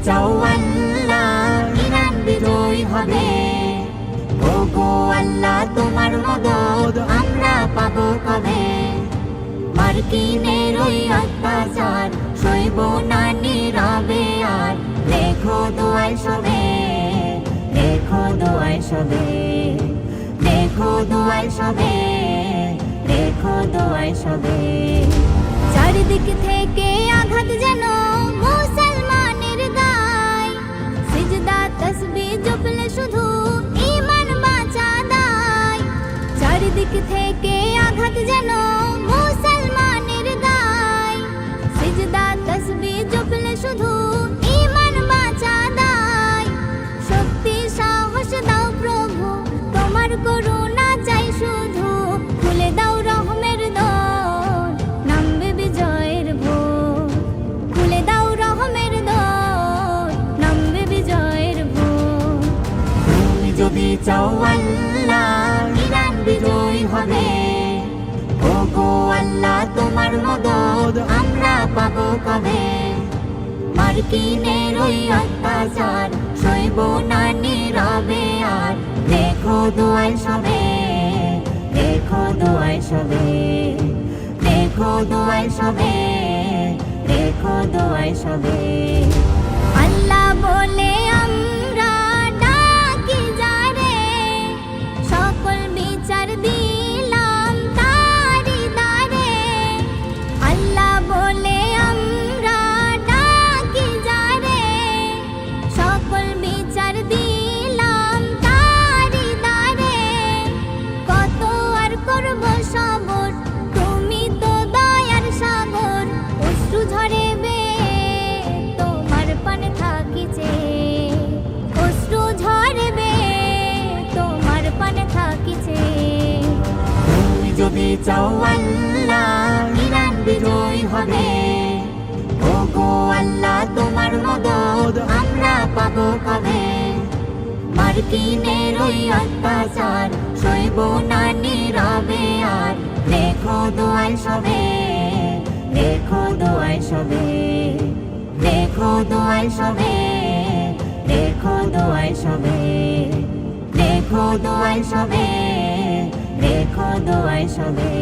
চাও আল্লাহ ইরান বিজয় হবে। ওগো আল্লাহ তোমার মদদ আমরা পাবো কবে? মার্কিনের ওই অত্যাচার সইব না নীরবে আর। লেখো দোয়ায় সবে, লেখো দোয়ায় সবে, লেখো দোয়ায় সবে, লেখো দোয়ায় সবে। চারিদিক থেকে আঘাত যেন মুসলমানের গায়, সিজদা তাসবিহ জপলে শুধু ঈমান বাঁচা দায়। চারিদিক থেকে আঘাত যেন মুসলমানের গায়, সিজদা তাসবিহ জপলে শুধু ঈমান বাঁচা দায়। শক্তি সাহস দাও প্রভু তোমার করুণা চাই শুধু। খুলে দাও রহমের দর নামবে বিজয়ের ভোর। খুলে দাও রহমের দর নামবে বিজয়ের ভোর। তুমি যদি চাও আল্লাহ ইরান বিজয় হবে। ওগো আল্লাহ তোমার মদদ আমরা পাবো কবে? মার্কিনের ওই অত্যাচার সইব না নীরবে আর। লেখো দোয়ায় সবে, লেখো দোয়ায় সবে, লেখো দোয়ায় সবে, লেখো দোয়ায় সবে। আল্লাহ বলে আমরা ডাকি যারে, সকল বিচার দিলাম তারি দ্বারে। আল্লাহ বলে আমরা ডাকি যারে, সকল বিচার দিলাম তারি দ্বারে। কত আর করব সবর তুমি তো দয়ার সাগর। অশ্রু ঝরেবে তোমার পানে থাকিছে, অশ্রু ঝরেবে তোমার পানে থাকিছে। তুমি যদি চাও আল্লাহ ইরান বিজয় হবে। ওগো আল্লাহ তোমার মদদ আমরা পাবো কবে? মার্কিনের ওই অত্যাচার সইব না নীরবে আর। লেখো দোয়ায় সবে, লেখো দোয়ায় সবে, লেখো দোয়ায় সবে, লেখো দোয়ায় সবে, লেখো দোয়ায় সবে, লেখো দোয়ায় সবে।